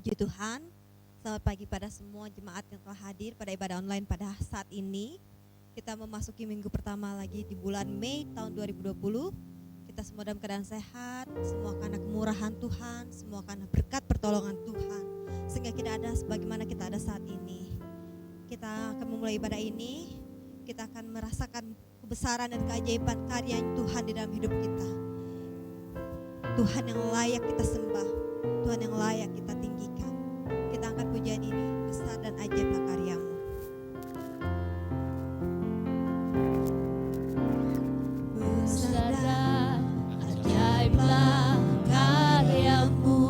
Puji Tuhan, selamat pagi pada semua jemaat yang telah hadir pada ibadah online pada saat ini. Kita memasuki minggu pertama lagi di bulan Mei tahun 2020. Kita semua dalam keadaan sehat, semua karena kemurahan Tuhan, semua karena berkat pertolongan Tuhan. Sehingga kita ada sebagaimana kita ada saat ini. Kita akan memulai ibadah ini, kita akan merasakan kebesaran dan keajaiban karya Tuhan di dalam hidup kita. Tuhan yang layak kita sembah, Tuhan yang layak kita tinggikan. Kita angkat pujian ini, besar dan ajaiblah karya-Mu. Besar dan ajaiblah karya-Mu,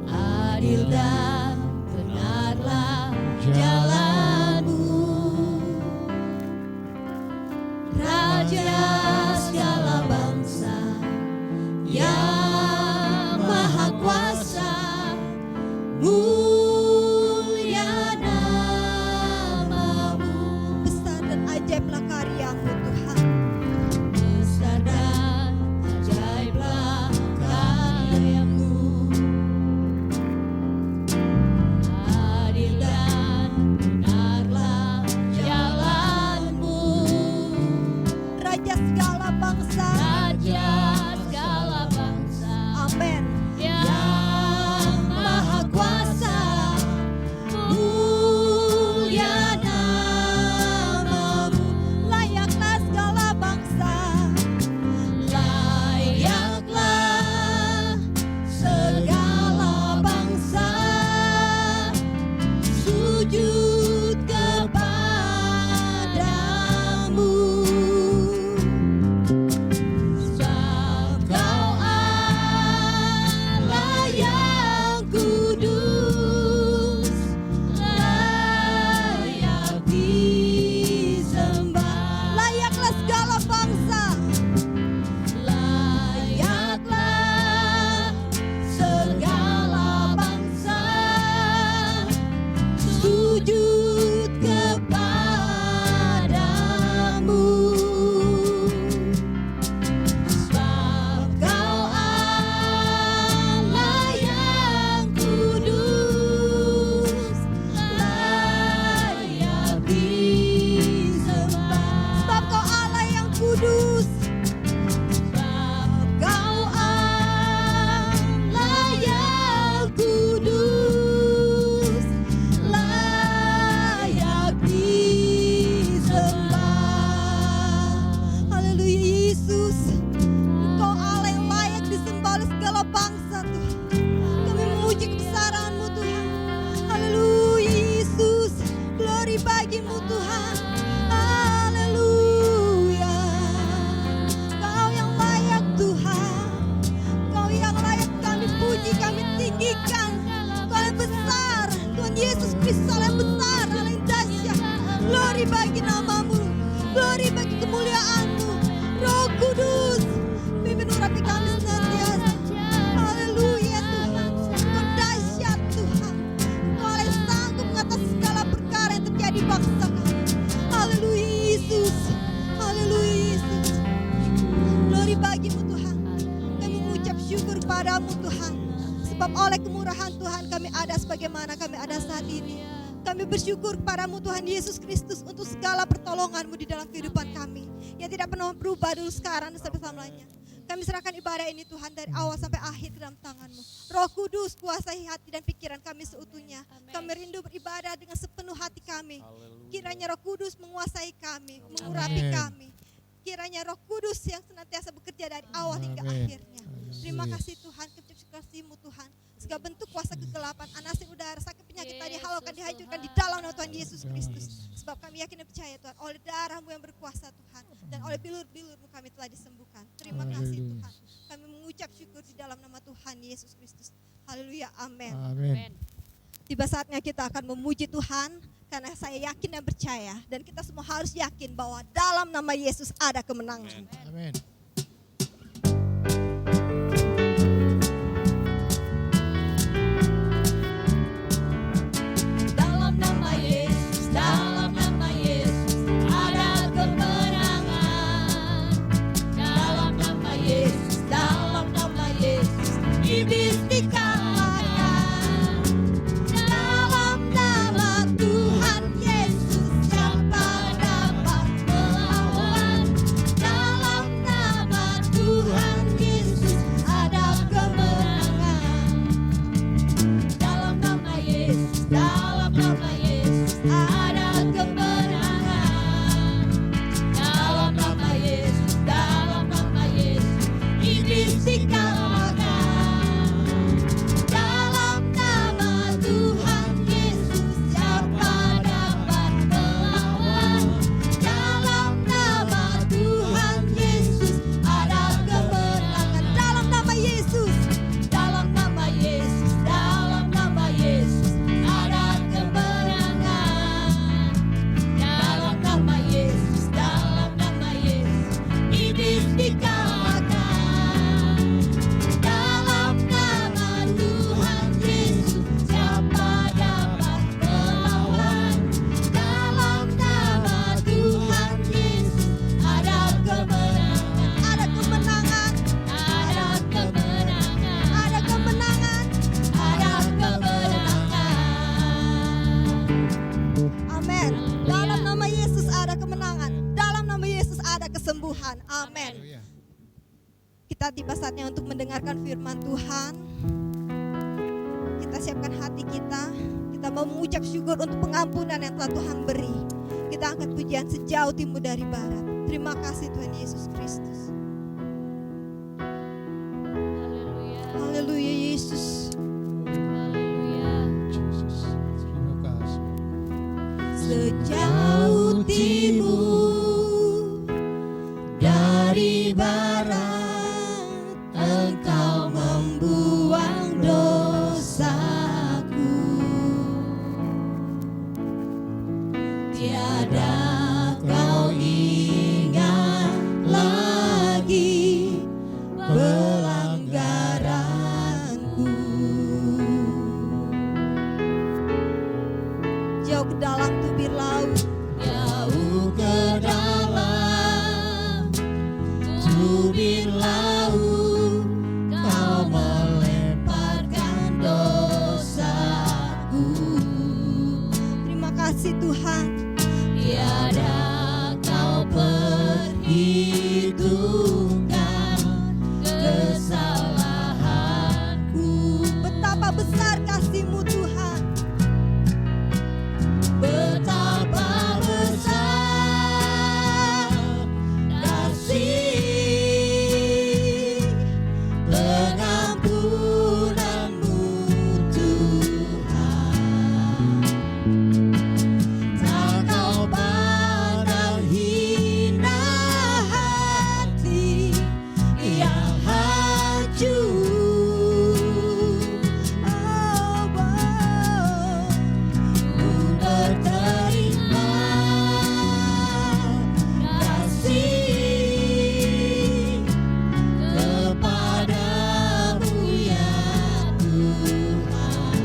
adil dan benarlah jalan-Mu, Raja segala bangsa yang maha kuasa, mulia nama-Mu. Besar dan ajaiblah karya-Mu Tuhan. Besar dan ajaiblah karya-Mu, adil dan benarlah jalan-Mu, Raja segala bangsa, Raja segala bangsa amin. yang maha kuasa, mulia nama-Mu. Layaklah segala bangsa, Layaklah segala bangsa sujud kepadamu, sebab Kau Allah yang kudus, layak disembah. layaklah segala bangsa, Layaklah segala bangsa sujud kepadamu, sebab Kau Allah yang kudus, layak disembah. sebab Kau Allah yang kudus, Sebab Kau Allah yang kudus, layak disembah. haleluya Yesus. Engkau Allah yang layak disembah oleh segala bangsa Tuhan. Kami memuji kebesaran-Mu Tuhan. Haleluya Yesus. Glory bagi-Mu Tuhan. Haleluya. Kau yang layak Tuhan. Kau yang layak kami puji, kami tinggikan. Kau yang besar. Tuhan Yesus Kristus Allah yang besar, Allah yang dahsyat. Glory bagi nama-Mu. Glory bagi kemuliaan-Mu. Roh Kudus, pimpin urapi kami senantiasa. Haleluya Tuhan. Kau dahsyat Tuhan. Kau yang sanggup mengatasi segala perkara yang terjadi di bangsa kami. Haleluya Yesus. Haleluya Yesus. Glory bagi-Mu Tuhan. Kami mengucap syukur padamu Tuhan. Sebab oleh kemurahan Tuhan kami ada sebagaimana kami ada saat ini. Kami bersyukur kepadamu Tuhan Yesus Kristus untuk segala pertolongan-Mu di dalam kehidupan kami. Yang tidak pernah berubah dulu sekarang dan sampai selamanya. Kami serahkan ibadah ini Tuhan dari awal sampai akhir dalam tangan-Mu. Roh Kudus kuasai hati dan pikiran kami seutuhnya. Kami rindu beribadah dengan sepenuh hati kami. Kiranya Roh Kudus menguasai kami, mengurapi kami. Kiranya Roh Kudus yang senantiasa bekerja dari awal hingga akhirnya. Terima kasih Tuhan, kasih-Mu Tuhan. Segala bentuk kuasa kegelapan, anasir udara, sakit penyakit tadi dihalalkan, dihancurkan di dalam nama Tuhan Yesus Kristus. Sebab kami yakin dan percaya Tuhan, oleh darah-Mu yang berkuasa Tuhan, dan oleh bilur-bilur-Mu kami telah disembuhkan. Terima kasih Tuhan. Kami mengucap syukur di dalam nama Tuhan Yesus Kristus. Haleluya, amin. Amin. Tiba saatnya kita akan memuji Tuhan, karena saya yakin dan percaya, dan kita semua harus yakin bahwa dalam nama Yesus ada kemenangan. Amin. Dalam nama Yesus ada kemenangan. Dalam nama Yesus iblis Tuhan. Amin. Haleluya. Kita tiba saatnya untuk mendengarkan firman Tuhan. Kita siapkan hati kita. Kita mau mengucap syukur untuk pengampunan yang telah Tuhan beri. Kita angkat pujian sejauh timur dari barat. Terima kasih Tuhan Yesus Kristus. Haleluya. Haleluya Yesus. Haleluya. Yesus. Terima kasih. Sejauh timur dari barat, Engkau membuang dosaku. Tiada kau ingat lagi pelanggaranku. Jauh ke dalam tubir laut, Jauh ke dalam tubir laut, Kau melemparkan dosaku. terima kasih Tuhan. Tiada Kau perhitungkan kesalahanku. Betapa besar kasih-Mu Tuhan. Betapa besar kasih pengampunan-Mu Tuhan. Tak Kau pandang hina hati yang hancur. Oh, Ku berterima kasih kepadamu ya Tuhan.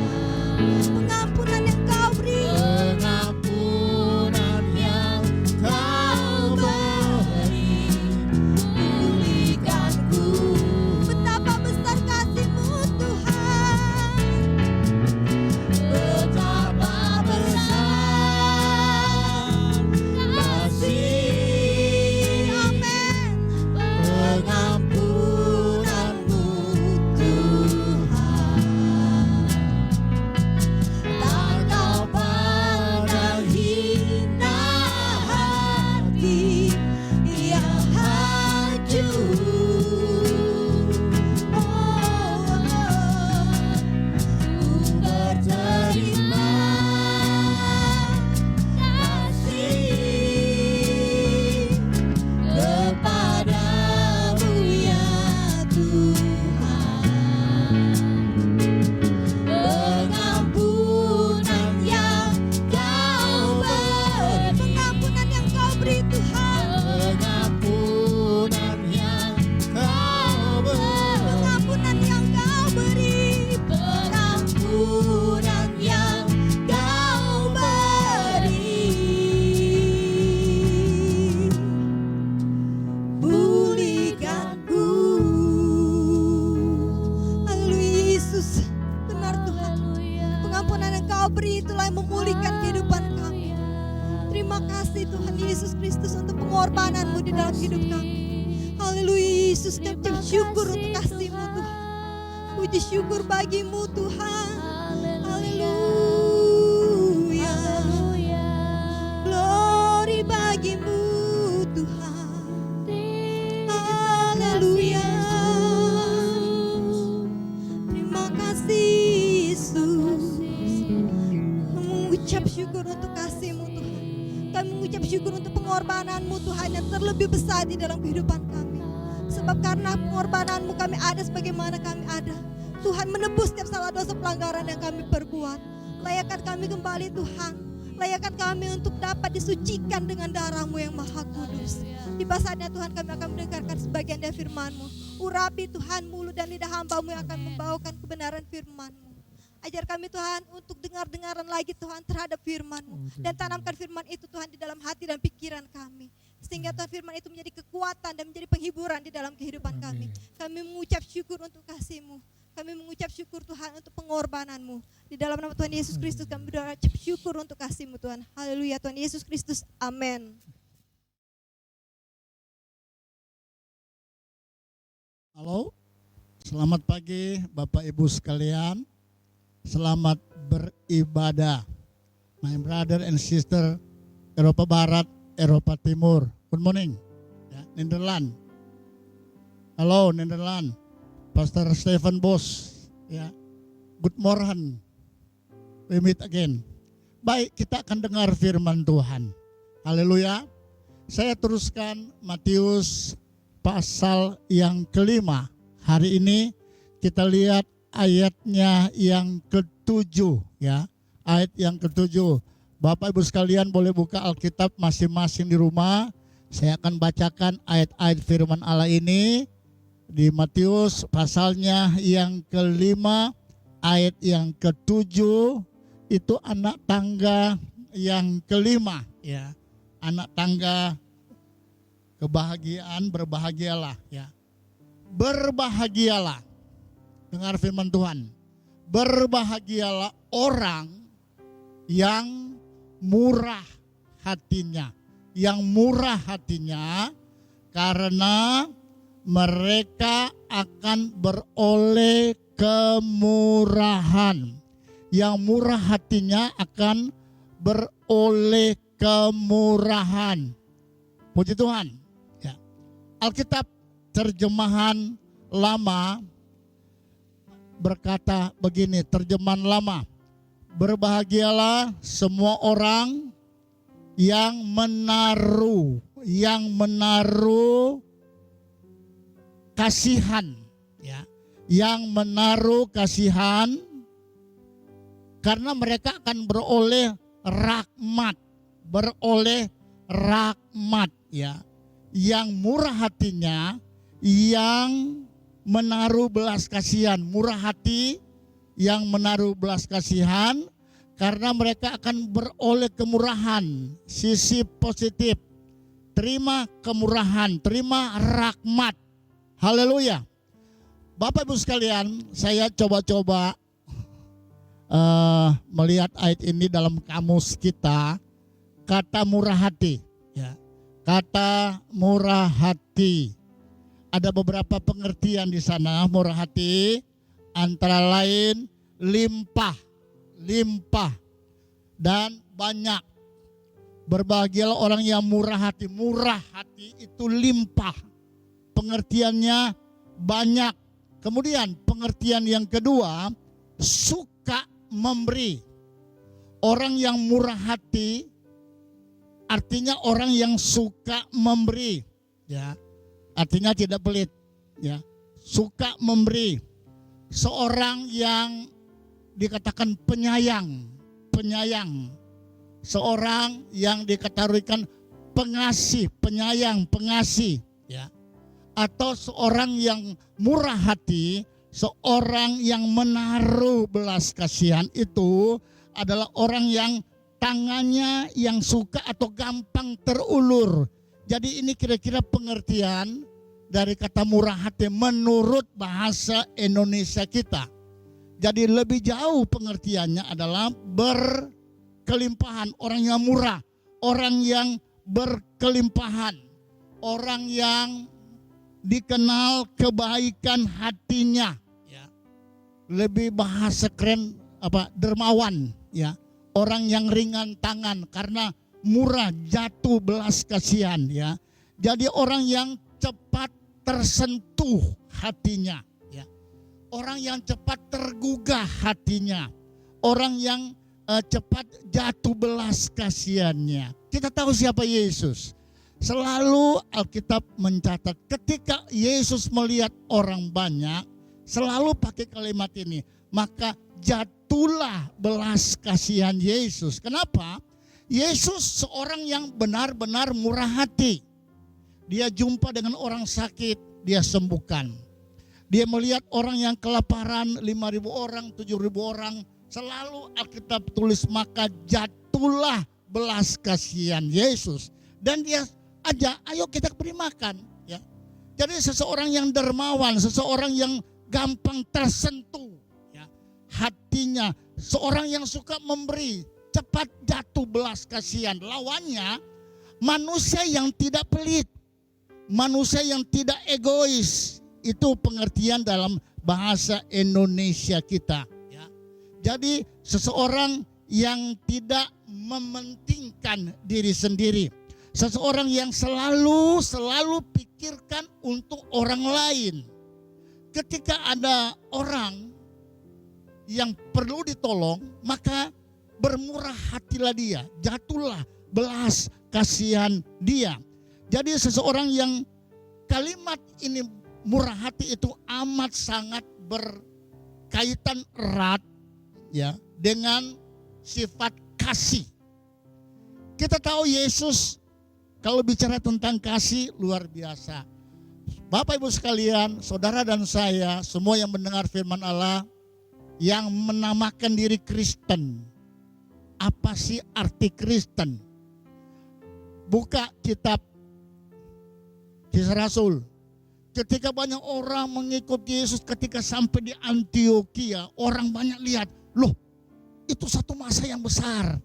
pengampunan yang Kau beri, Pengampunan yang Kau beri, pulihkanku. betapa besar kasih-Mu Tuhan. Betapa besar kasih, Amin. pengampunan-Mu Tuhan. Tak Kau pandang hina hati yang hancur. Ku berterima kasih kepadamu ya Tuhan. Pengampunan yang Kau beri, Pengampunan yang Kau beri Tuhan. pengampunan yang Kau beri, Pengampunan yang Kau beri. pengampunan yang Kau beri, pulihkanku. Haleluya Yesus. Benar Tuhan. Pengampunan yang Kau beri itulah yang memulihkan kehidupan kami. Terima kasih Tuhan Yesus Kristus untuk pengorbanan-Mu di dalam hidup kami. Haleluya Yesus, kami ucap syukur untuk kasih-Mu Tuhan. Puji syukur bagi-Mu Tuhan. Haleluya. Glory bagi-Mu Tuhan. Haleluya. Terima kasih Yesus. Kami mengucap syukur untuk kasih-Mu Tuhan. Kami mengucap syukur untuk pengorbanan-Mu Tuhan yang terlebih besar di dalam kehidupan kami. Sebab karena pengorbanan-Mu kami ada sebagaimana kami ada. Tuhan menebus setiap salah dosa pelanggaran yang kami perbuat. Layakkan kami kembali Tuhan. Layakkan kami untuk dapat disucikan dengan darah-Mu yang maha kudus. Tiba saatnya Tuhan kami akan mendengarkan sebagian dari firman-Mu. Urapi Tuhan mulut dan lidah hamba-Mu yang akan membawakan kebenaran firman-Mu. Ajar kami Tuhan untuk dengar-dengaran lagi Tuhan terhadap firman-Mu. Dan tanamkan firman itu Tuhan di dalam hati dan pikiran kami. Sehingga Tuhan firman itu menjadi kekuatan dan menjadi penghiburan di dalam kehidupan kami. Kami mengucap syukur untuk kasih-Mu. Kami mengucap syukur Tuhan untuk pengorbanan-Mu. Di dalam nama Tuhan Yesus Kristus kami berucap syukur untuk kasih-Mu Tuhan. Haleluya Tuhan Yesus Kristus. Amin. Halo, selamat pagi Bapak Ibu sekalian. Selamat beribadah. My brother and sister, Eropa Barat, Eropa Timur. Good morning. Ya, Nederland. Halo Nederland. Pastor Stephen Bos. Ya, good morning. We meet again. Baik, kita akan dengar firman Tuhan. Haleluya. Saya teruskan Matius pasal yang kelima. Hari ini kita lihat ayatnya yang ke-7 ya. Ayat yang ke-7. Bapak Ibu sekalian boleh buka Alkitab masing-masing di rumah. Saya akan bacakan ayat-ayat firman Allah ini di Matius pasalnya yang kelima, ayat yang ke-7 itu anak tangga yang kelima ya. Anak tangga kebahagiaan, berbahagialah ya. Berbahagialah. Dengar firman Tuhan. Berbahagialah orang yang murah hatinya. Yang murah hatinya karena mereka akan beroleh kemurahan. Yang murah hatinya akan beroleh kemurahan. Puji Tuhan. Ya. Alkitab terjemahan lama berkata begini, terjemahan lama. Berbahagialah semua orang yang menaruh kasihan, ya. Yang menaruh kasihan karena mereka akan beroleh rahmat. Beroleh rahmat ya. Yang murah hatinya, yang menaruh belas kasihan. Murah hati yang menaruh belas kasihan karena mereka akan beroleh kemurahan. Sisi positif, terima kemurahan, terima rahmat. Haleluya. Bapak Ibu sekalian, saya coba-coba melihat ayat ini dalam kamus kita. Kata murah hati ya. Kata murah hati. Ada beberapa pengertian di sana murah hati, antara lain limpah dan banyak. Berbahagialah orang yang murah hati. Murah hati itu limpah. Pengertiannya banyak. Kemudian pengertian yang kedua, suka memberi. Orang yang murah hati artinya orang yang suka memberi, ya. Artinya tidak pelit, ya. Suka memberi. Seorang yang dikatakan penyayang. Seorang yang dikategorikan pengasih, penyayang, pengasih, ya. Atau seorang yang murah hati, seorang yang menaruh belas kasihan itu adalah orang yang tangannya yang suka atau gampang terulur. Jadi ini kira-kira pengertian dari kata murah hati menurut bahasa Indonesia kita. Jadi lebih jauh pengertiannya adalah berkelimpahan. Orang yang murah, orang yang berkelimpahan, orang yang dikenal kebaikan hatinya. Ya. Lebih bahasa keren dermawan, ya. Orang yang ringan tangan karena murah, jatuh belas kasihan ya. Jadi orang yang cepat tersentuh hatinya ya. Orang yang cepat tergugah hatinya. Orang yang cepat jatuh belas kasihannya. Kita tahu siapa Yesus. Selalu Alkitab mencatat ketika Yesus melihat orang banyak selalu pakai kalimat ini. Maka jatuhlah belas kasihan Yesus. Kenapa? Yesus seorang yang benar-benar murah hati. Dia jumpa dengan orang sakit, dia sembuhkan. Dia melihat orang yang kelaparan, 5.000 orang, 7.000 orang. Selalu Alkitab tulis maka jatuhlah belas kasihan Yesus. Dan dia ajak, ayo kita beri makan. Ya. Jadi seseorang yang dermawan, seseorang yang gampang tersentuh. Hatinya, seorang yang suka memberi, cepat jatuh belas kasihan. Lawannya manusia yang tidak pelit, manusia yang tidak egois, Itu pengertian dalam bahasa Indonesia kita. Ya. Jadi seseorang yang tidak mementingkan diri sendiri. Seseorang yang selalu pikirkan untuk orang lain. Ketika ada orang yang perlu ditolong, maka bermurah hatilah dia, jatuhlah belas kasihan dia. Jadi seseorang yang kalimat ini murah hati itu amat sangat berkaitan erat ya dengan sifat kasih. Kita tahu Yesus kalau bicara tentang kasih luar biasa. Bapak Ibu sekalian, saudara dan saya, semua yang mendengar firman Allah yang menamakan diri Kristen. Apa sih arti Kristen? Buka kitab Kisah Rasul. Ketika banyak orang mengikuti Yesus, ketika sampai di Antioquia, orang banyak lihat, loh itu satu masa yang besar.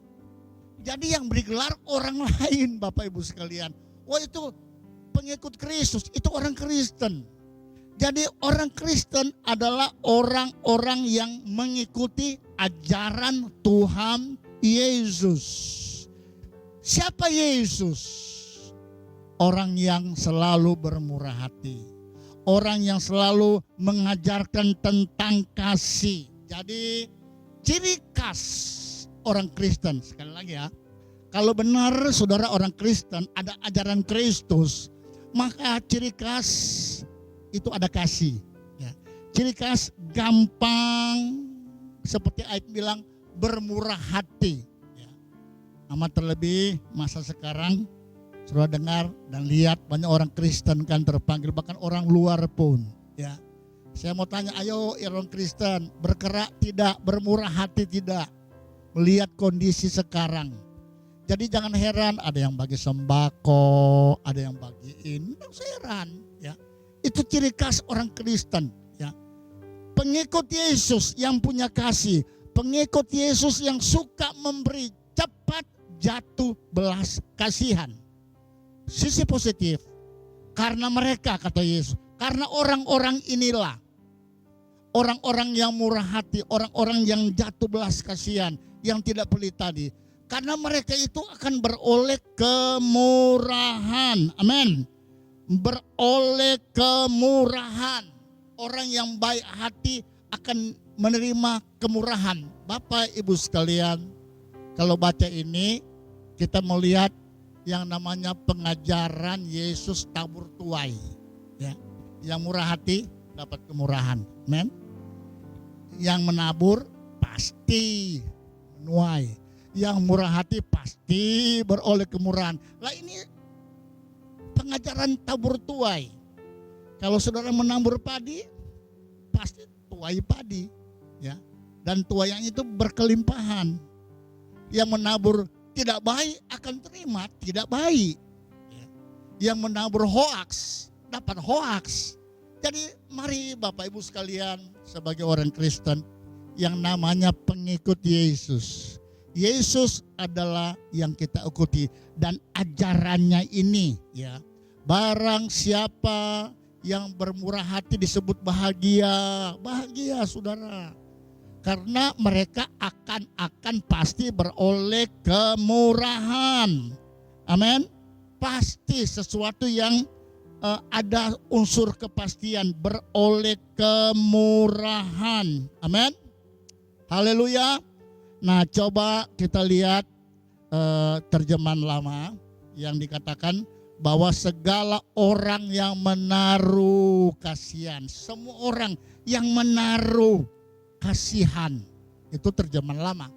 Jadi yang bergelar orang lain, Bapak Ibu sekalian. Wah itu pengikut Kristus, itu orang Kristen. Jadi orang Kristen adalah orang-orang yang mengikuti ajaran Tuhan Yesus. Siapa Yesus? Orang yang selalu bermurah hati. Orang yang selalu mengajarkan tentang kasih. Jadi ciri khas orang Kristen, sekali lagi ya. Kalau benar saudara orang Kristen ada ajaran Kristus, maka ciri khas itu ada kasih. Ya. Ciri khas gampang, seperti ayat bilang bermurah hati. Ya. Amat terlebih masa sekarang, saudara dengar dan lihat banyak orang Kristen kan terpanggil, bahkan orang luar pun. Ya. Saya mau tanya, ayo orang Kristen bergerak tidak, bermurah hati tidak, melihat kondisi sekarang. Jadi jangan heran ada yang bagi sembako, ada yang bagiin, tidak usah heran. Ya. Itu ciri khas orang Kristen. Ya. Pengikut Yesus yang punya kasih, pengikut Yesus yang suka memberi, cepat jatuh belas kasihan. Sisi positif, karena mereka kata Yesus, karena orang-orang inilah, orang-orang yang murah hati, orang-orang yang jatuh belas kasihan, yang tidak pelit tadi. Karena mereka itu akan beroleh kemurahan. Amin. Beroleh kemurahan. Orang yang baik hati akan menerima kemurahan. Bapak Ibu sekalian, kalau baca ini kita melihat yang namanya pengajaran Yesus tabur tuai. Ya. Yang murah hati dapat kemurahan. Amin. Yang menabur pasti menuai. Yang murah hati pasti beroleh kemurahan. Lah ini pengajaran tabur tuai. Kalau saudara menabur padi, pasti tuai padi, ya. Dan tuainya itu berkelimpahan. Yang menabur tidak baik akan terima tidak baik. Ya. Yang menabur hoaks dapat hoaks. Jadi mari Bapak Ibu sekalian sebagai orang Kristen yang namanya pengikut Yesus. Yesus adalah yang kita ikuti dan ajarannya ini ya. Barang siapa yang bermurah hati disebut bahagia. Bahagia saudara. Karena mereka akan pasti beroleh kemurahan. Amin. Pasti sesuatu yang ada unsur kepastian, beroleh kemurahan. Amin. Haleluya. Nah, coba kita lihat terjemahan lama yang dikatakan bahwa segala orang yang menaruh kasihan, semua orang yang menaruh kasihan, itu terjemahan lama.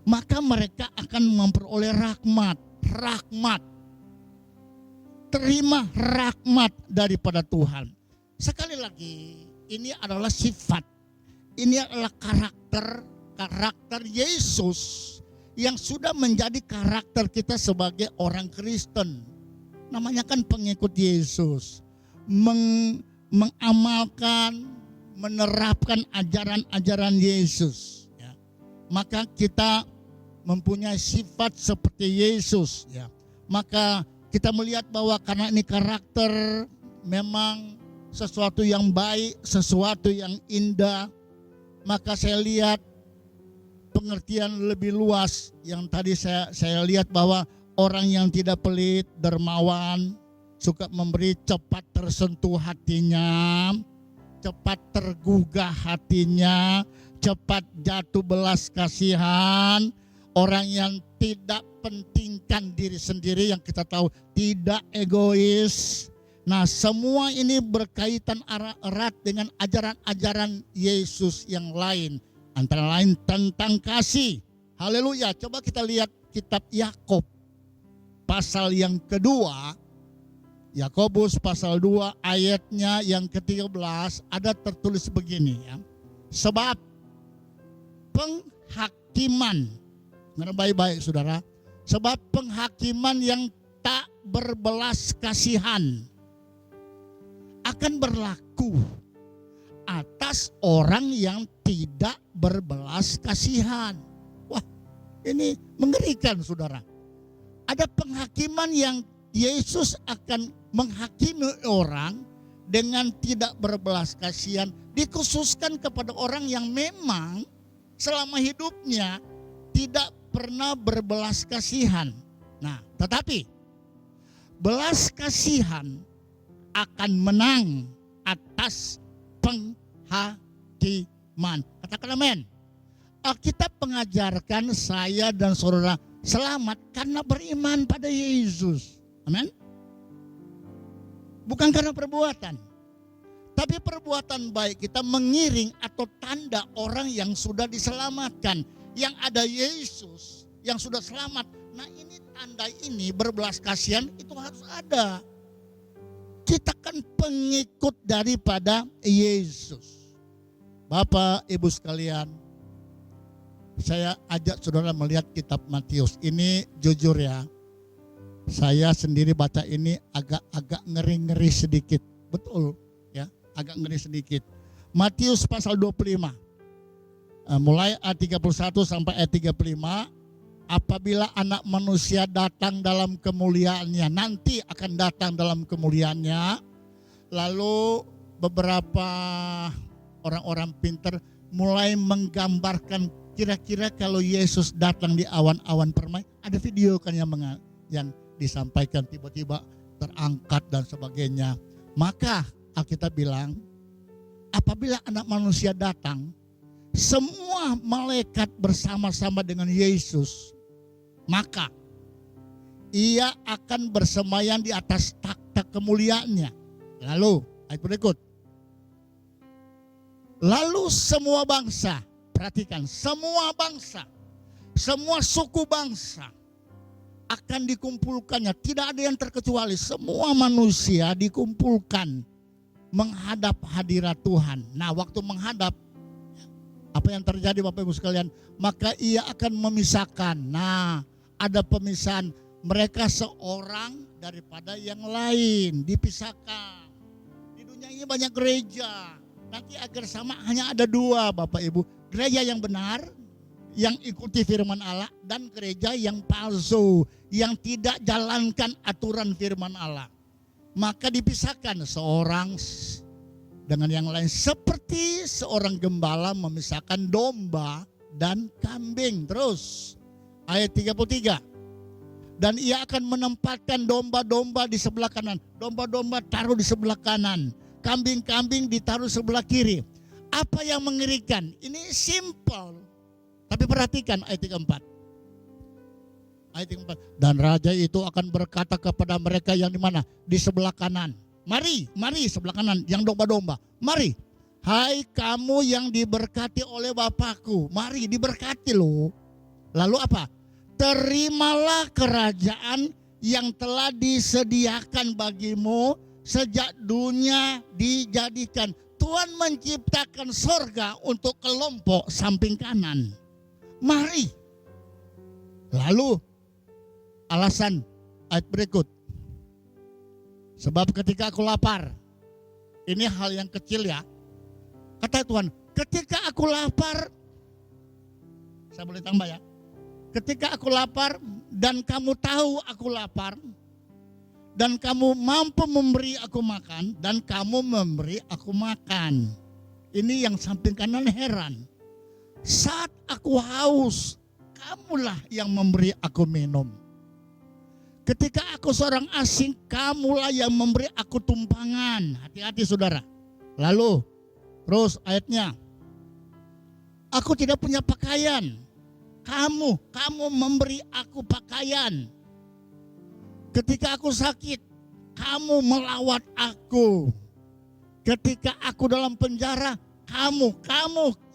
Maka mereka akan memperoleh rahmat. Terima rahmat daripada Tuhan. Sekali lagi, ini adalah sifat. Ini adalah karakter Yesus yang sudah menjadi karakter kita sebagai orang Kristen. Namanya kan pengikut Yesus. Mengamalkan, menerapkan ajaran-ajaran Yesus. Ya. Maka kita mempunyai sifat seperti Yesus. Ya. Maka kita melihat bahwa karena ini karakter memang sesuatu yang baik, sesuatu yang indah, maka saya lihat pengertian lebih luas yang tadi saya lihat bahwa orang yang tidak pelit, dermawan, suka memberi, cepat tersentuh hatinya, cepat tergugah hatinya, cepat jatuh belas kasihan, orang yang tidak pentingkan diri sendiri, yang kita tahu tidak egois. Nah, semua ini berkaitan erat dengan ajaran-ajaran Yesus yang lain. Antara lain tentang kasih. Haleluya. Coba kita lihat kitab Yakub pasal yang kedua. Yakobus pasal 2 ayatnya yang ke-13 ada tertulis begini ya. Sebab penghakiman, dengar baik-baik saudara. Sebab penghakiman yang tak berbelas kasihan akan berlaku atas orang yang tidak berbelas kasihan. Wah, ini mengerikan saudara. Ada penghakiman yang Yesus akan menghakimi orang dengan tidak berbelas kasihan, dikhususkan kepada orang yang memang selama hidupnya tidak pernah berbelas kasihan. Nah, tetapi belas kasihan akan menang atas penghakiman. Katakan amin. Alkitab mengajarkan saya dan saudara selamat karena beriman pada Yesus. Amin. Bukan karena perbuatan. Tapi perbuatan baik kita mengiring atau tanda orang yang sudah diselamatkan. Yang ada Yesus yang sudah selamat. Nah, ini tanda ini berbelas kasihan itu harus ada. Kita kan pengikut daripada Yesus. Bapak, Ibu sekalian, saya ajak saudara melihat kitab Matius. Ini jujur ya, saya sendiri baca ini agak ngeri-ngeri sedikit. Betul ya, agak ngeri sedikit. Matius pasal 25. Mulai ayat 31 sampai ayat 35. Apabila anak manusia datang dalam kemuliaannya, nanti akan datang dalam kemuliaannya. Lalu beberapa orang-orang pintar mulai menggambarkan kira-kira kalau Yesus datang di awan-awan permai. Ada video kan yang disampaikan tiba-tiba terangkat dan sebagainya. Maka Alkitab bilang, apabila anak manusia datang, semua malaikat bersama-sama dengan Yesus, maka ia akan bersemayam di atas takhta kemuliaannya. Lalu ayat berikut. Lalu semua bangsa, perhatikan, semua bangsa, semua suku bangsa akan dikumpulkannya. Tidak ada yang terkecuali, semua manusia dikumpulkan menghadap hadirat Tuhan. Nah, waktu menghadap, apa yang terjadi Bapak Ibu sekalian? Maka ia akan memisahkan. Nah, ada pemisahan, mereka seorang daripada yang lain, dipisahkan. Di dunia ini banyak gereja, nanti agar sama hanya ada dua Bapak Ibu. Gereja yang benar, yang ikuti firman Allah, dan gereja yang palsu, yang tidak jalankan aturan firman Allah. Maka dipisahkan seorang dengan yang lain, seperti seorang gembala memisahkan domba dan kambing. Terus ayat 33. Dan ia akan menempatkan domba-domba di sebelah kanan. Domba-domba taruh di sebelah kanan. Kambing-kambing ditaruh sebelah kiri. Apa yang mengerikan? Ini simple. Tapi perhatikan ayat 34. Ayat 34. Dan raja itu akan berkata kepada mereka yang di mana? Di sebelah kanan. Mari sebelah kanan yang domba-domba. Mari. Hai kamu yang diberkati oleh Bapakku. Mari diberkati loh. Lalu apa? Terimalah kerajaan yang telah disediakan bagimu sejak dunia dijadikan. Tuhan menciptakan sorga untuk kelompok samping kanan. Mari. Lalu alasan ayat berikut. Sebab ketika aku lapar, ini hal yang kecil ya. Kata Tuhan, ketika aku lapar, saya boleh tambah ya. Ketika aku lapar dan kamu tahu aku lapar, dan kamu mampu memberi aku makan, dan kamu memberi aku makan. Ini yang samping kanan heran. Saat aku haus, kamulah yang memberi aku minum. Ketika aku seorang asing, kamulah yang memberi aku tumpangan. Hati-hati saudara. Lalu, terus ayatnya. Aku tidak punya pakaian. Kamu memberi aku pakaian. Ketika aku sakit, kamu melawat aku. Ketika aku dalam penjara, kamu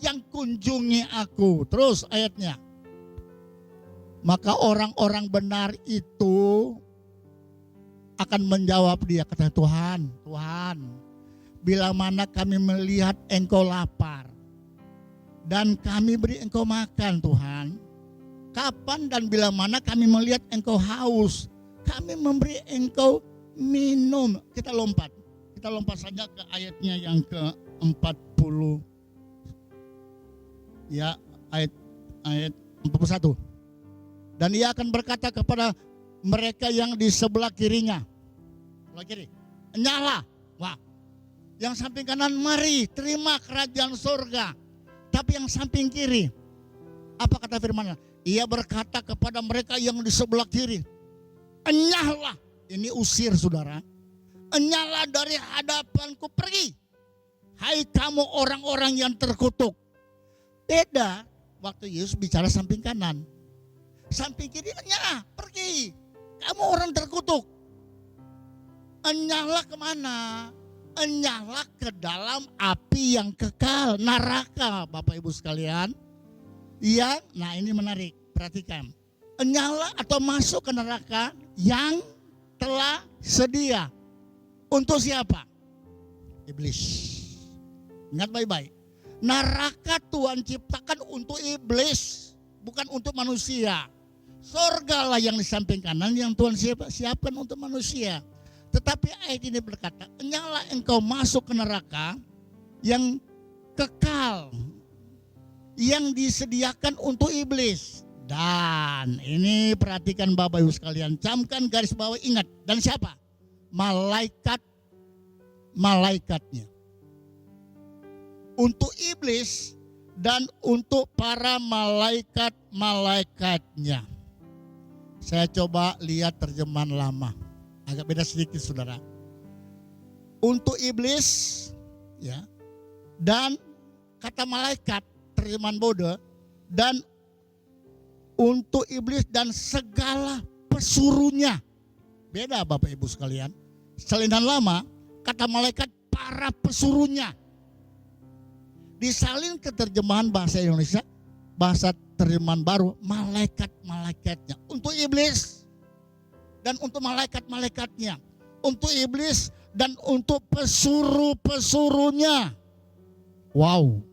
yang kunjungi aku. Terus ayatnya. Maka orang-orang benar itu akan menjawab dia, kata Tuhan, bila mana kami melihat engkau lapar dan kami beri engkau makan, Tuhan. Kapan dan bila mana kami melihat engkau haus, kami memberi engkau minum. Kita lompat saja ke ayatnya yang ke-40. Ya, ayat 41. Dan ia akan berkata kepada mereka yang di sebelah kirinya. Sebelah kiri. Nyala. Wah. Yang samping kanan, mari terima kerajaan surga. Tapi yang samping kiri, apa kata firman-Nya? Ia berkata kepada mereka yang di sebelah kiri. Enyahlah. Ini usir saudara. Enyahlah dari hadapanku, pergi. Hai kamu orang-orang yang terkutuk. Beda waktu Yesus bicara samping kanan. Samping kiri, enyah, pergi. Kamu orang terkutuk. Enyahlah kemana? Enyahlah ke dalam api yang kekal, neraka, Bapak Ibu sekalian. Iya, nah ini menarik, perhatikan. Enyahlah atau masuk ke neraka yang telah sedia. Untuk siapa? Iblis. Ingat baik-baik. Neraka Tuhan ciptakan untuk iblis, bukan untuk manusia. Surga lah yang di samping kanan yang Tuhan siapkan untuk manusia. Tetapi ayat ini berkata, enyahlah engkau masuk ke neraka yang kekal, yang disediakan untuk iblis. Dan ini perhatikan Bapak Ibu sekalian, camkan garis bawah, ingat. Dan siapa? Malaikatnya. Untuk iblis dan untuk para malaikat-malaikatnya. Saya coba lihat terjemahan lama. Agak beda sedikit saudara. Untuk iblis ya, dan kata malaikat terjemahan Bode, dan untuk iblis dan segala pesuruhnya. Beda Bapak Ibu sekalian. Salinan lama kata malaikat para pesuruhnya. Disalin ke terjemahan bahasa Indonesia, bahasa terjemahan baru, malaikat-malaikatnya. Untuk iblis dan untuk malaikat-malaikatnya. Untuk iblis dan untuk pesuruh-pesuruhnya. Wow.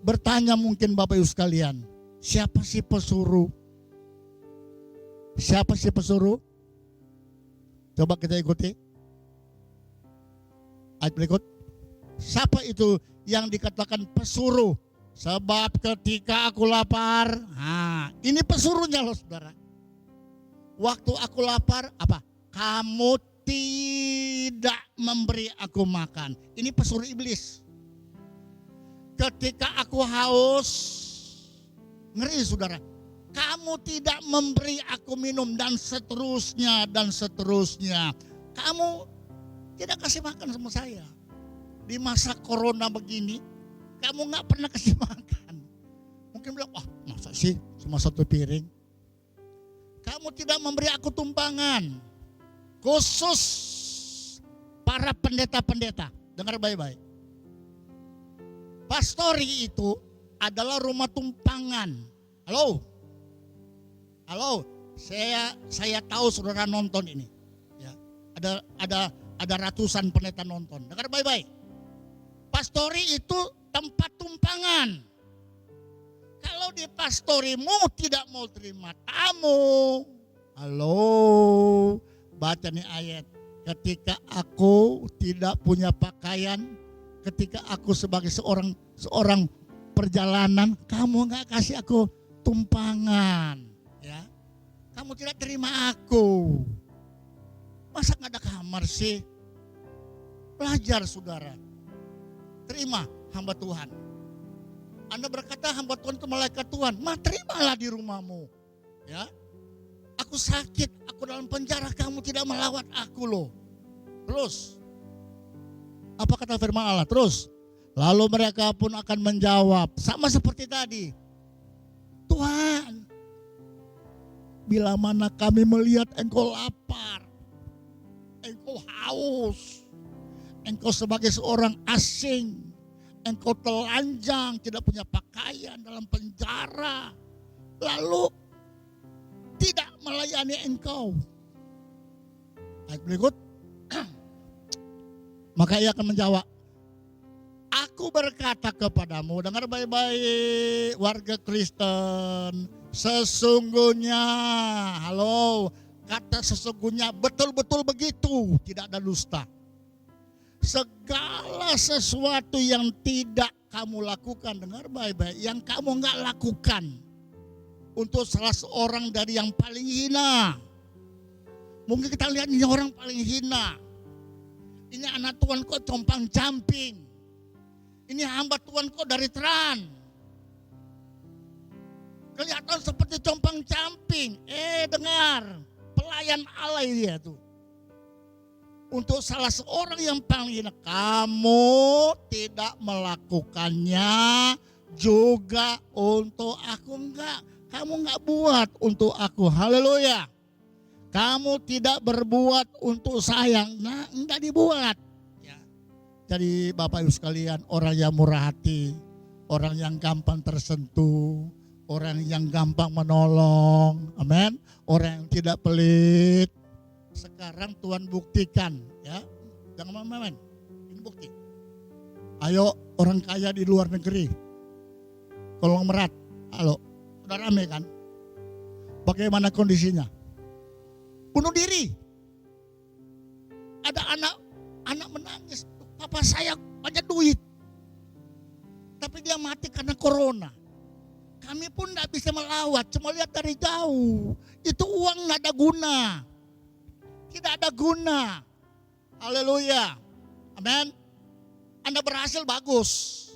Bertanya mungkin Bapak Ibu sekalian, siapa sih pesuruh? Siapa sih pesuruh? Coba kita ikuti. Ayat berikut. Siapa itu yang dikatakan pesuruh? Sebab ketika aku lapar, ini pesuruhnya loh saudara. Waktu aku lapar, apa? Kamu tidak memberi aku makan. Ini pesuruh iblis. Ketika aku haus, ngeri saudara. Kamu tidak memberi aku minum dan seterusnya dan seterusnya. Kamu tidak kasih makan sama saya. Di masa corona begini, kamu gak pernah kasih makan. Mungkin bilang, wah masa sih cuma satu piring. Kamu tidak memberi aku tumpangan. Khusus para pendeta-pendeta. Dengar baik-baik. Pastori itu adalah rumah tumpangan. Halo? Saya tahu saudara nonton ini. Ya, ada ratusan pendeta nonton. Dengar baik-baik. Pastori itu tempat tumpangan. Kalau di pastorimu tidak mau terima tamu. Halo, baca nih ayat. Ketika aku tidak punya pakaian, ketika aku sebagai seorang perjalanan, kamu nggak kasih aku tumpangan, ya. Kamu tidak terima aku. Masa nggak ada kamar sih? Belajar saudara. Terima hamba Tuhan. Anda berkata hamba Tuhan ke malaikat Tuhan, terimalah di rumahmu. Ya, aku sakit, aku dalam penjara, kamu tidak melawat aku loh. Terus, apa kata firman Allah? Terus, lalu mereka pun akan menjawab, sama seperti tadi. Tuhan, bila mana kami melihat engkau lapar, engkau haus, engkau sebagai seorang asing, engkau telanjang, tidak punya pakaian, dalam penjara, lalu tidak melayani engkau. Ayat berikut, maka ia akan menjawab, aku berkata kepadamu, dengar baik-baik warga Kristen, sesungguhnya, halo, kata sesungguhnya betul-betul begitu, tidak ada dusta. Segala sesuatu yang tidak kamu lakukan, dengar baik-baik, yang kamu enggak lakukan untuk salah seorang dari yang paling hina. Mungkin kita lihat ini orang paling hina. Ini anak Tuhan kok compang camping. Ini hamba Tuhan kok dari Tran. Kelihatan seperti compang camping. Dengar, pelayan Allah dia tuh. Untuk salah seorang yang paling hina, kamu tidak melakukannya juga untuk aku. Enggak, kamu enggak buat untuk aku. Haleluya. Kamu tidak berbuat untuk saya. Nah, enggak dibuat. Ya. Jadi Bapak Ibu sekalian, orang yang murah hati, orang yang gampang tersentuh, orang yang gampang menolong, amin. Orang yang tidak pelit. Sekarang Tuhan buktikan, ya. Jangan main-main. Ini bukti. Ayo orang kaya di luar negeri, konglomerat, halo, udah rame kan? Bagaimana kondisinya? Bunuh diri. Ada anak menangis, papa saya banyak duit, tapi dia mati karena corona. Kami pun tidak bisa melawat, cuma lihat dari jauh. Itu uang tidak ada guna. Tidak ada guna. Haleluya. Amin. Anda berhasil, bagus.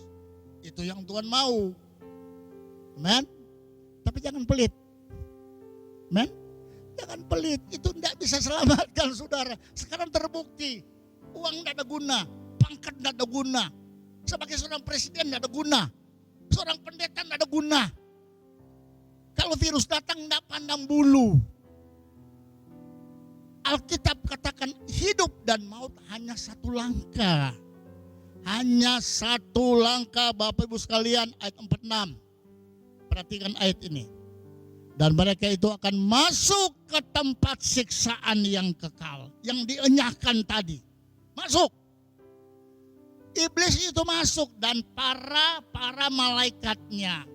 Itu yang Tuhan mau. Amin. Tapi jangan pelit. Amin. Jangan pelit. Itu tidak bisa selamatkan saudara. Sekarang terbukti. Uang tidak ada guna. Pangkat tidak ada guna. Sebagai seorang presiden tidak ada guna. Seorang pendeta tidak ada guna. Kalau virus datang tidak pandang bulu. Alkitab katakan hidup dan maut hanya satu langkah. Hanya satu langkah Bapak Ibu sekalian, ayat 46. Perhatikan ayat ini. Dan mereka itu akan masuk ke tempat siksaan yang kekal. Yang dienyahkan tadi. Masuk. Iblis itu masuk dan para malaikatnya.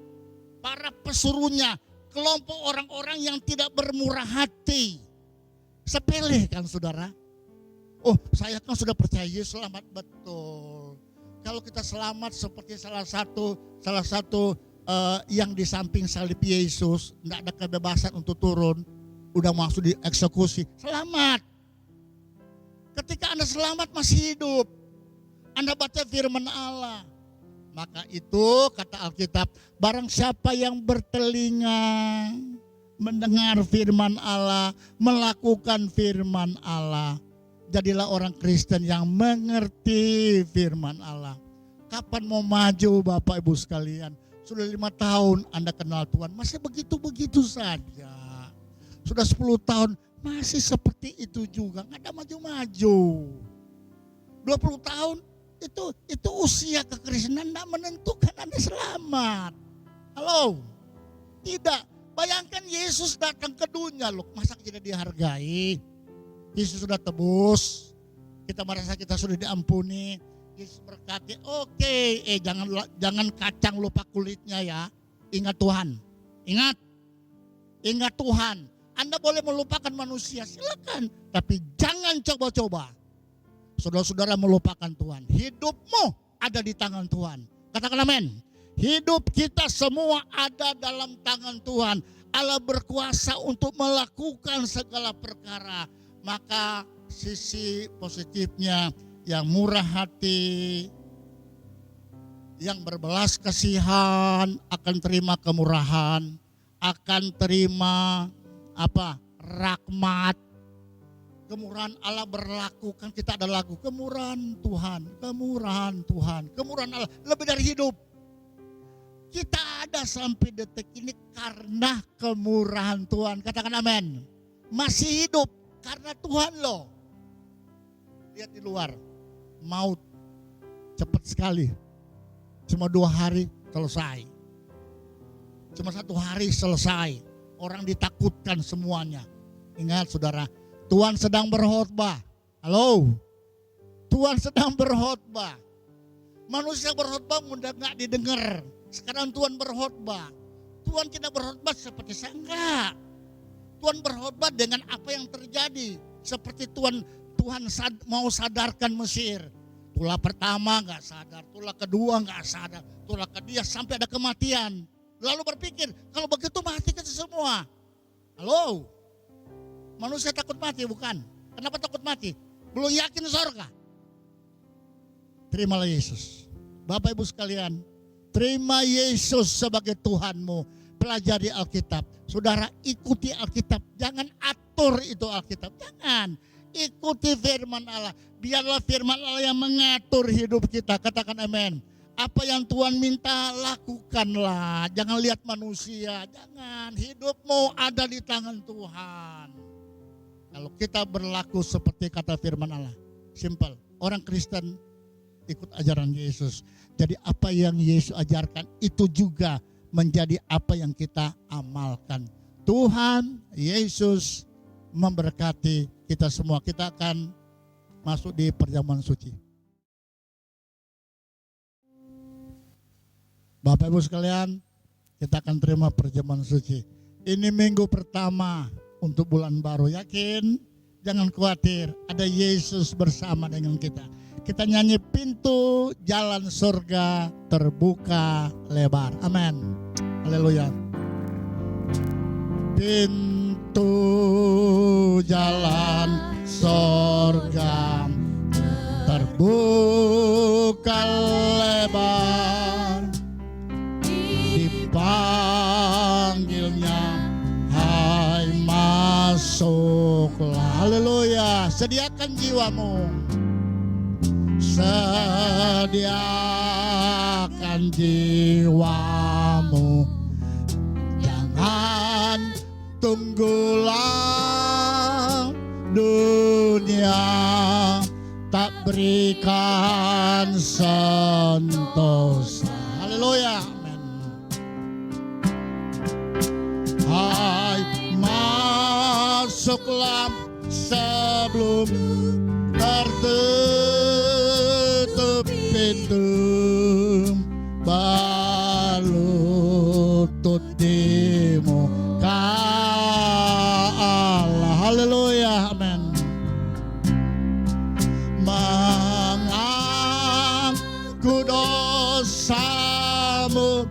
Para pesuruhnya. Kelompok orang-orang yang tidak bermurah hati. Sepele kan saudara? Oh, saya kan sudah percaya Yesus selamat, betul. Kalau kita selamat seperti salah satu yang di samping salib Yesus, tidak ada kebebasan untuk turun, udah masuk dieksekusi, selamat. Ketika Anda selamat masih hidup, Anda baca firman Allah, maka itu kata Alkitab, barang siapa yang bertelinga mendengar firman Allah, melakukan firman Allah. Jadilah orang Kristen yang mengerti firman Allah. Kapan mau maju Bapak Ibu sekalian? Sudah 5 tahun Anda kenal Tuhan, masih begitu-begitu saja. Sudah 10 tahun, masih seperti itu juga, nggak ada maju-maju. 20 tahun, itu usia kekristenan tidak menentukan Anda selamat. Halo? Tidak. Bayangkan Yesus datang ke dunia loh, masa tidak dihargai? Yesus sudah tebus, kita merasa kita sudah diampuni. Yesus berkata, oke, jangan kacang lupa kulitnya ya. Ingat Tuhan, ingat Tuhan. Anda boleh melupakan manusia, silakan, tapi jangan coba-coba. Saudara-saudara melupakan Tuhan. Hidupmu ada di tangan Tuhan. Katakan amin. Hidup kita semua ada dalam tangan Tuhan. Allah berkuasa untuk melakukan segala perkara. Maka sisi positifnya, yang murah hati, yang berbelas kasihan akan terima kemurahan, akan terima rahmat. Kemurahan Allah berlaku, kan kita ada lagu kemurahan Tuhan, kemurahan Tuhan, kemurahan Allah lebih dari hidup. Kita ada sampai detik ini karena kemurahan Tuhan. Katakan amin. Masih hidup karena Tuhan loh. Lihat di luar, maut cepat sekali. Cuma 2 hari selesai. Cuma 1 hari selesai. Orang ditakutkan semuanya. Ingat saudara, Tuhan sedang berkhotbah. Halo, Tuhan sedang berkhotbah. Manusia berkhotbah mudah nggak didengar. Sekarang Tuhan berkhotbah. Tuhan tidak berkhotbah seperti saya, enggak. Tuhan berkhotbah dengan apa yang terjadi. Seperti Tuhan mau sadarkan Mesir. Tulah pertama nggak sadar, tulah kedua nggak sadar, tulah kedua sampai ada kematian. Lalu berpikir kalau begitu mati kita semua. Halo, manusia takut mati bukan? Kenapa takut mati? Belum yakin surga. Terimalah Yesus. Bapak Ibu sekalian, terima Yesus sebagai Tuhanmu. Pelajari Alkitab. Saudara, ikuti Alkitab. Jangan atur itu Alkitab. Jangan. Ikuti firman Allah. Biarlah firman Allah yang mengatur hidup kita. Katakan amin. Apa yang Tuhan minta lakukanlah. Jangan lihat manusia. Jangan. Hidupmu ada di tangan Tuhan. Kalau kita berlaku seperti kata firman Allah. Simple. Orang Kristen ikut ajaran Yesus. Jadi apa yang Yesus ajarkan itu juga menjadi apa yang kita amalkan. Tuhan Yesus memberkati kita semua. Kita akan masuk di perjamuan suci. Bapak Ibu sekalian, kita akan terima perjamuan suci. Ini minggu pertama untuk bulan baru. Yakin? Jangan khawatir, ada Yesus bersama dengan kita. Kita nyanyi pintu jalan surga terbuka lebar. Amin. Haleluya. Pintu jalan surga terbuka lebar. Dipanggilnya, hai masuklah. Haleluya. Sediakan jiwamu. Sediakan jiwamu. Jangan tunggulah dunia tak berikan sentosa. Haleluya. Amin. Hai masuklah sebelum tertutup pintu, berlutut di muka Allah. Haleluya. Amin. Mengaku dosamu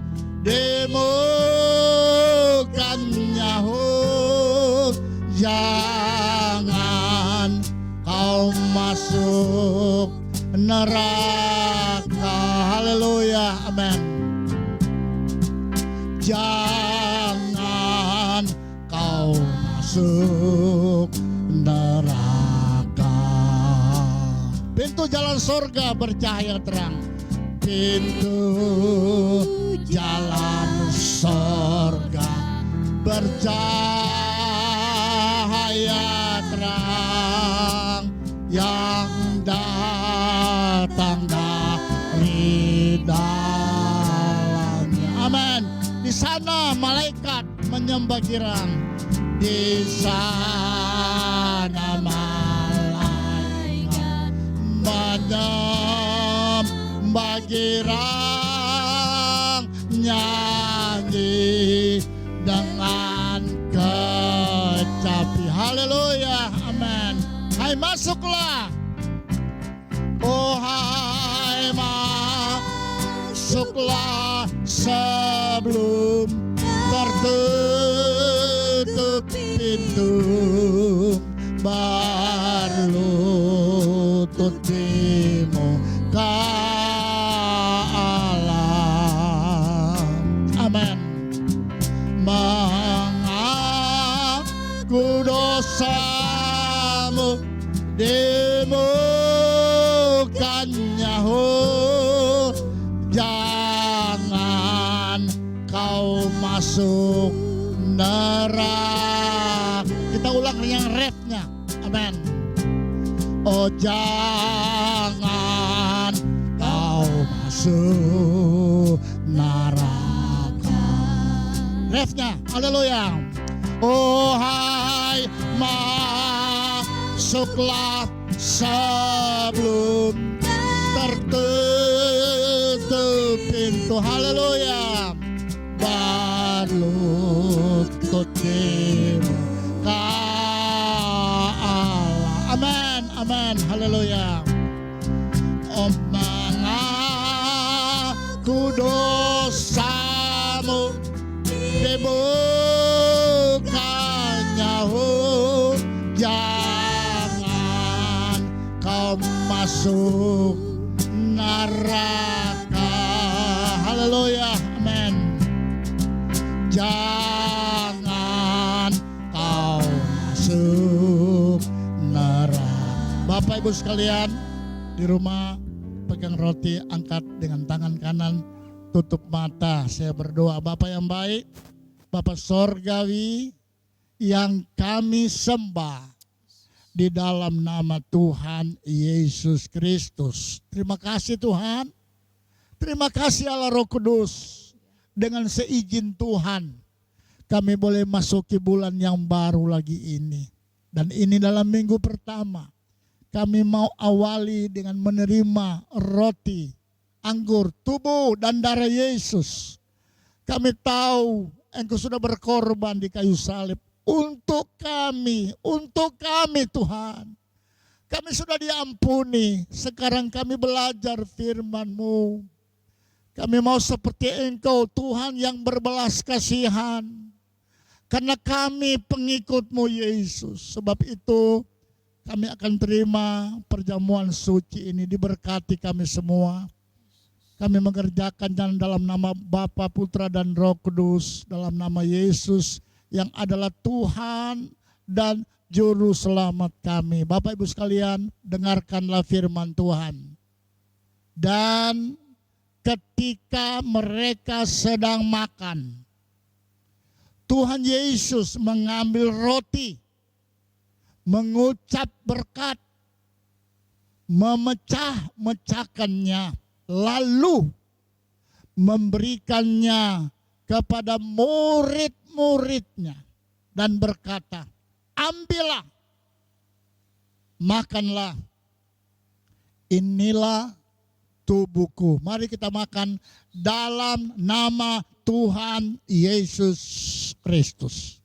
dimukanya, jangan kau masuk neraka. Haleluya. Amin. Jangan kau masuk neraka. Pintu jalan surga bercahaya terang. Pintu jalan surga bercahaya terang, yang datang dari dalamnya. Amin. Di sana malaikat menyembah girang. Di sana malaikat menyembah girang, nyanyi dengan kecapi. Haleluya. Amin. Hai masuklah. Oh hai masuklah sebelum tertutup pintu, berlutut ku dosamu dimukanya jangan kau masuk neraka. Kita ulang yang refnya. Amin. Oh jangan kau masuk neraka. Refnya, haleluya. Oh hai masuklah sebelum tertutup pintu. Haleluya. Berlutut di muka Allah. Amin, amin, haleluya. Oh mengaku dosamu dibukanya jangan kau masuk neraka. Haleluya, amin. Jangan kau masuk neraka. Bapak Ibu sekalian di rumah, pegang roti, angkat dengan tangan kanan, tutup mata. Saya berdoa. Bapak yang baik, Bapak Sorgawi yang kami sembah di dalam nama Tuhan Yesus Kristus. Terima kasih Tuhan. Terima kasih Allah Roh Kudus. Dengan seizin Tuhan kami boleh masuki bulan yang baru lagi ini. Dan ini dalam minggu pertama. Kami mau awali dengan menerima roti, anggur, tubuh dan darah Yesus. Kami tahu Engkau sudah berkorban di kayu salib untuk kami Tuhan. Kami sudah diampuni, sekarang kami belajar firman-Mu. Kami mau seperti Engkau Tuhan yang berbelas kasihan. Karena kami pengikut-Mu Yesus. Sebab itu kami akan terima perjamuan suci ini, diberkati kami semua. Kami mengerjakan dalam nama Bapa, Putra dan Roh Kudus, dalam nama Yesus yang adalah Tuhan dan Juru Selamat kami. Bapak Ibu sekalian, dengarkanlah firman Tuhan. Dan ketika mereka sedang makan, Tuhan Yesus mengambil roti, mengucap berkat, memecah-mecahkannya, lalu memberikannya kepada murid-muridnya dan berkata, ambillah, makanlah, inilah tubuhku. Mari kita makan dalam nama Tuhan Yesus Kristus.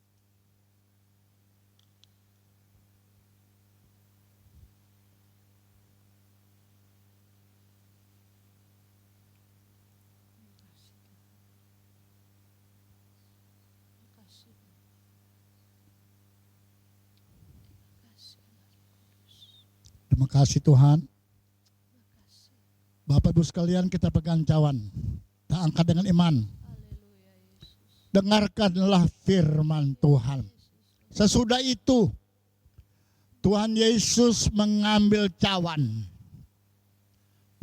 Terima kasih Tuhan. Bapak Ibu sekalian, kita pegang cawan. Kita angkat dengan iman. Dengarkanlah firman Tuhan. Sesudah itu Tuhan Yesus mengambil cawan,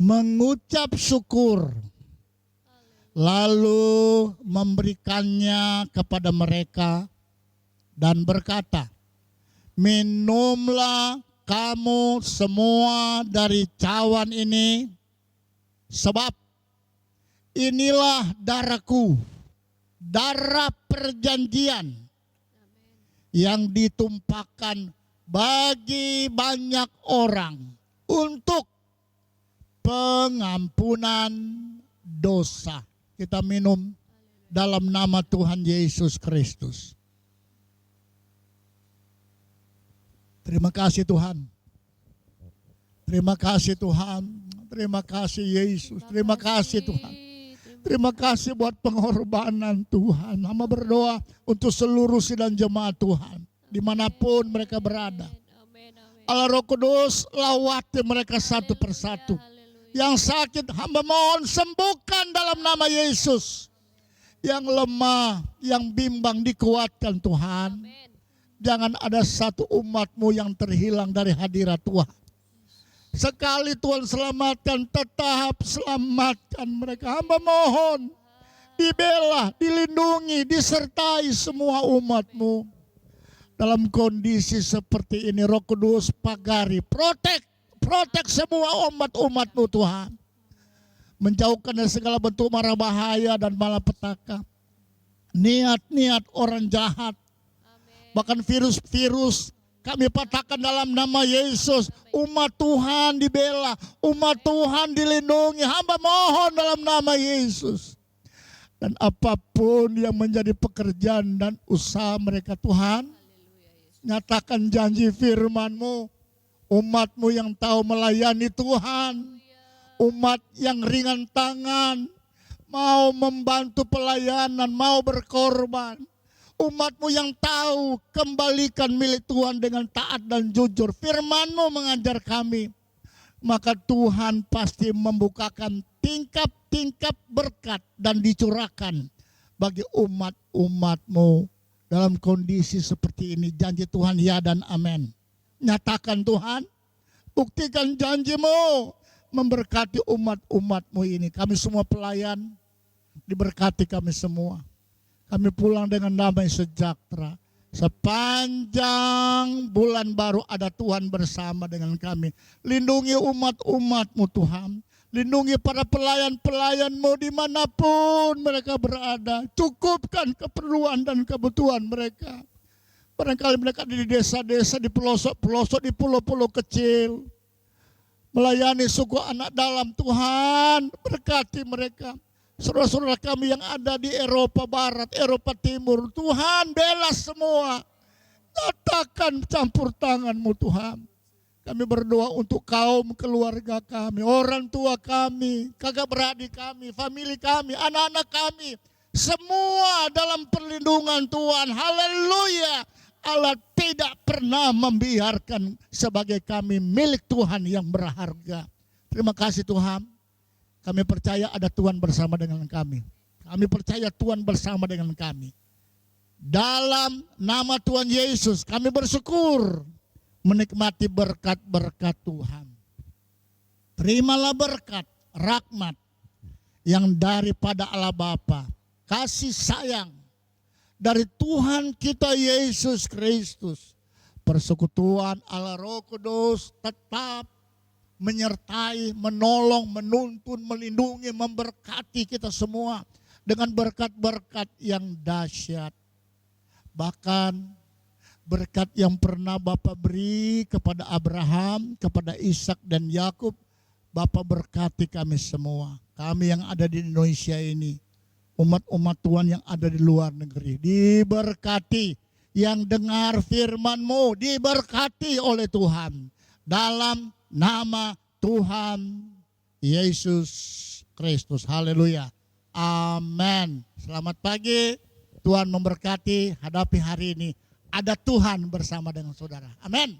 mengucap syukur, lalu memberikannya kepada mereka dan berkata, minumlah kamu semua dari cawan ini, sebab inilah darahku, darah perjanjian yang ditumpahkan bagi banyak orang untuk pengampunan dosa. Kita minum dalam nama Tuhan Yesus Kristus. Terima kasih Tuhan. Terima kasih Tuhan. Terima kasih Yesus. Terima kasih Tuhan. Terima kasih buat pengorbanan Tuhan. Hamba berdoa untuk seluruh sidang jemaat Tuhan, dimanapun mereka berada. Allah Roh Kudus, lawati mereka satu persatu. Yang sakit hamba mohon sembuhkan dalam nama Yesus. Yang lemah, yang bimbang dikuatkan Tuhan. jangan ada satu umat-Mu yang terhilang dari hadirat Tuhan. Sekali Tuhan selamatkan, tetap selamatkan mereka. Hamba mohon, dibela, dilindungi, disertai semua umat-Mu. Dalam kondisi seperti ini, Roh Kudus pagari, protek semua umat-umat-Mu Tuhan. Menjauhkan dari segala bentuk mara bahaya dan malapetaka. Niat-niat orang jahat, bahkan virus-virus, kami patahkan dalam nama Yesus. Umat Tuhan dibela, umat Tuhan dilindungi. Hamba mohon dalam nama Yesus. Dan apapun yang menjadi pekerjaan dan usaha mereka Tuhan, nyatakan janji firman-Mu. Umat-Mu yang tahu melayani Tuhan, umat yang ringan tangan, mau membantu pelayanan, mau berkorban. Umat-Mu yang tahu kembalikan milik Tuhan dengan taat dan jujur. Firman-Mu mengajar kami. Maka Tuhan pasti membukakan tingkap-tingkap berkat dan dicurahkan bagi umat-umat-Mu. Dalam kondisi seperti ini, janji Tuhan ya dan amin. Nyatakan Tuhan, buktikan janji-Mu memberkati umat-umat-Mu ini. Kami semua pelayan, diberkati kami semua. Kami pulang dengan damai sejahtera. Sepanjang bulan baru ada Tuhan bersama dengan kami. Lindungi umat-umat-Mu Tuhan. Lindungi para pelayan-pelayan-Mu dimanapun mereka berada. Cukupkan keperluan dan kebutuhan mereka. Barangkali mereka di desa-desa, di pelosok-pelosok, di pulau-pulau kecil. Melayani suku anak dalam, Tuhan berkati mereka. Saudara-saudara kami yang ada di Eropa Barat, Eropa Timur, Tuhan bela semua. Nyatakan campur tangan-Mu Tuhan. Kami berdoa untuk kaum keluarga kami, orang tua kami, kakak beradik kami, famili kami, anak-anak kami. Semua dalam perlindungan Tuhan. Haleluya. Allah tidak pernah membiarkan sebagai kami milik Tuhan yang berharga. Terima kasih Tuhan. Kami percaya ada Tuhan bersama dengan kami. Kami percaya Tuhan bersama dengan kami. Dalam nama Tuhan Yesus kami bersyukur menikmati berkat-berkat Tuhan. Terimalah berkat, rahmat yang daripada Allah Bapa, kasih sayang dari Tuhan kita Yesus Kristus, persekutuan Allah Roh Kudus tetap menyertai, menolong, menuntun, melindungi, memberkati kita semua dengan berkat-berkat yang dahsyat. Bahkan berkat yang pernah Bapa beri kepada Abraham, kepada Ishak dan Yakub, Bapa berkati kami semua. Kami yang ada di Indonesia ini, umat-umat Tuhan yang ada di luar negeri, diberkati. Yang dengar firman-Mu diberkati oleh Tuhan. Dalam nama Tuhan Yesus Kristus. Haleluya. Amin. Selamat pagi. Tuhan memberkati. Hadapi hari ini. Ada Tuhan bersama dengan saudara. Amin.